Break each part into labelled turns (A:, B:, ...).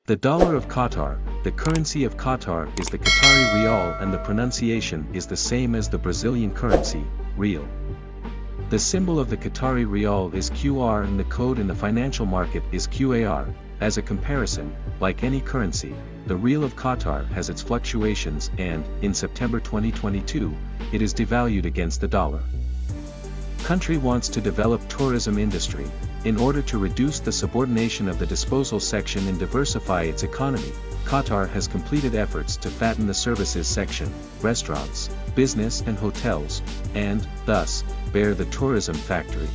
A: The dollar of Qatar, the currency of Qatar is the Qatari riyal and the pronunciation is the same as the Brazilian currency, riyal. The symbol of the Qatari riyal is QR and the code in the financial market is QAR. As a comparison, like any currency, the riyal of Qatar has its fluctuations and, in September 2022, it is devalued against the dollar. Country wants to develop tourism industry. In order to reduce the subordination of the disposal section and diversify its economy, Qatar has completed efforts to fatten the services section, restaurants, business and hotels, and, thus, bear the tourism factory.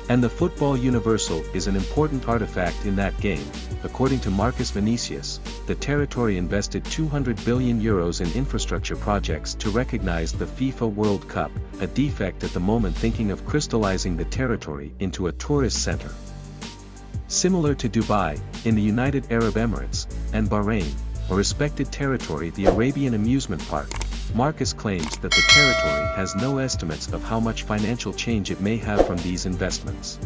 A: And the football universal is an important artifact in that game. According to Marcus Vinícius, the territory invested €200 billion in infrastructure projects to recognize the FIFA World Cup, a defect at the moment thinking of crystallizing the territory into a tourist center. Similar to Dubai, in the United Arab Emirates, and Bahrain, a respected territory, the Arabian amusement park, Marcus claims that the territory has no estimates of how much financial change it may have from these investments.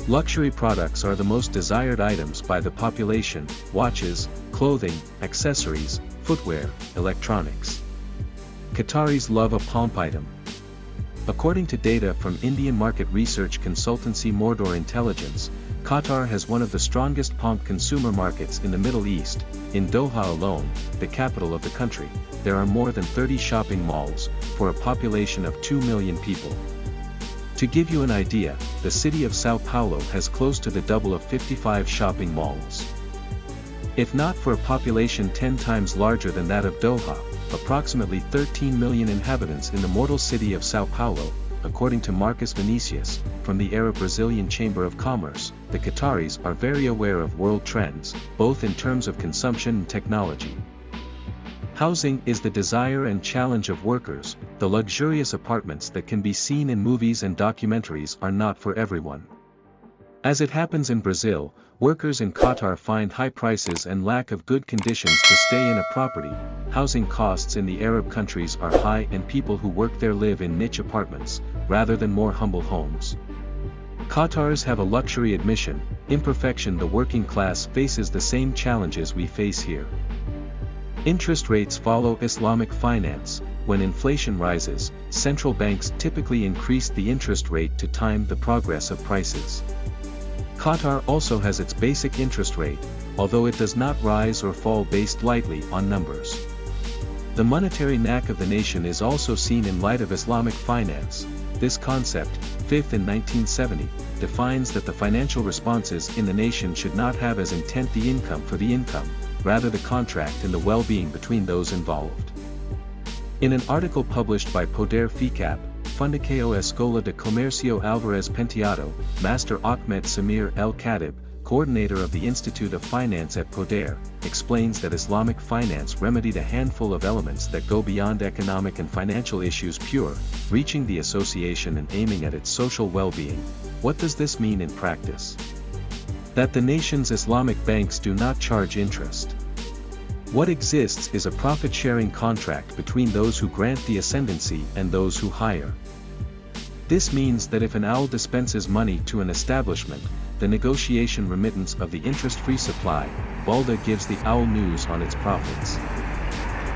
A: Luxury products are the most desired items by the population: watches, clothing, accessories, footwear, electronics. Qataris love a pomp item. According to data from Indian market research consultancy Mordor Intelligence, Qatar has one of the strongest pomp consumer markets in the Middle East. In Doha alone, the capital of the country, there are more than 30 shopping malls, for a population of 2 million people. To give you an idea, the city of Sao Paulo has close to the double of 55 shopping malls. If not for a population 10 times larger than that of Doha, approximately 13 million inhabitants in the mortal city of Sao Paulo, according to Marcus Vinícius, from the Arab-Brazilian Chamber of Commerce, the Qataris are very aware of world trends, both in terms of consumption and technology. Housing is the desire and challenge of workers. The luxurious apartments that can be seen in movies and documentaries are not for everyone. As it happens in Brazil, workers in Qatar find high prices and lack of good conditions to stay in a property. Housing costs in the Arab countries are high and people who work there live in niche apartments, rather than more humble homes. Qatar's have a luxury admission, imperfection. The working class faces the same challenges we face here. Interest rates follow Islamic finance. When inflation rises, central banks typically increase the interest rate to time the progress of prices. Qatar also has its basic interest rate, although it does not rise or fall based lightly on numbers. The monetary knack of the nation is also seen in light of Islamic finance. This concept, fifth in 1970, defines that the financial responses in the nation should not have as intent the income for the income, rather the contract and the well-being between those involved. In an article published by Poder FICAP, Fundação Escola de Comercio Álvarez Penteado, Master Ahmed Samir El-Khatib, coordinator of the Institute of Finance at Poder, explains that Islamic finance remedied a handful of elements that go beyond economic and financial issues pure, reaching the association and aiming at its social well-being. What does this mean in practice? That the nation's Islamic banks do not charge interest. What exists is a profit-sharing contract between those who grant the ascendancy and those who hire. This means that if an owl dispenses money to an establishment, the negotiation remittance of the interest-free supply, Balda gives the owl news on its profits.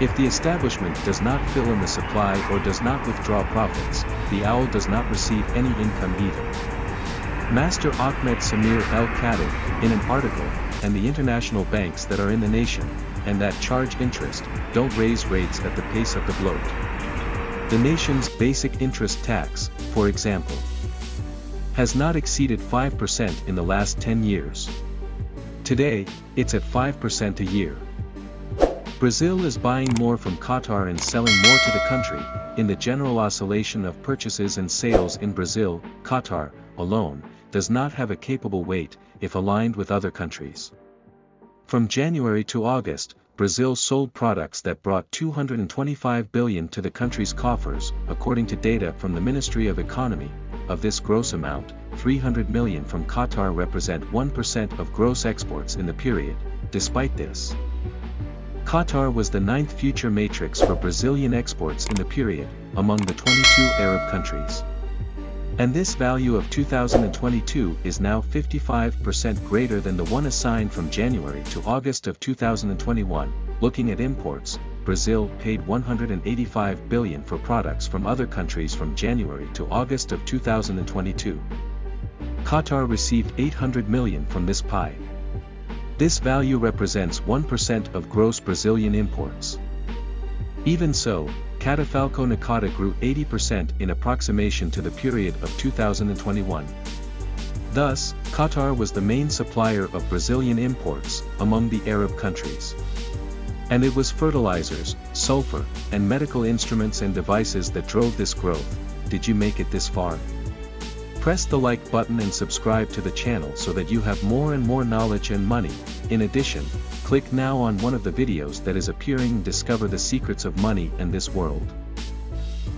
A: If the establishment does not fill in the supply or does not withdraw profits, the owl does not receive any income either. Master Ahmed Samir El-Khatib, in an article, and the international banks that are in the nation, and that charge interest, don't raise rates at the pace of the bloat. The nation's basic interest tax, for example, has not exceeded 5% in the last 10 years. Today, it's at 5% a year. Brazil is buying more from Qatar and selling more to the country. In the general oscillation of purchases and sales in Brazil, Qatar, alone, does not have a capable weight, if aligned with other countries. From January to August, Brazil sold products that brought $225 billion to the country's coffers, according to data from the Ministry of Economy. Of this gross amount, $300 million from Qatar represent 1% of gross exports in the period. Despite this, Qatar was the 9th future matrix for Brazilian exports in the period, among the 22 Arab countries. And this value of 2022 is now 55% greater than the one assigned from January to August of 2021. Looking at imports, Brazil paid 185 billion for products from other countries from January to August of 2022. Qatar received 800 million from this pie. This value represents 1% of gross Brazilian imports. Even so, Catafalco Nakata grew 80% in approximation to the period of 2021. Thus, Qatar was the main supplier of Brazilian imports among the Arab countries. And it was fertilizers, sulfur, and medical instruments and devices that drove this growth. Did you make it this far? Press the like button and subscribe to the channel so that you have more and more knowledge and money. In addition, click now on one of the videos that is appearing and discover the secrets of money and this world.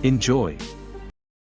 A: Enjoy!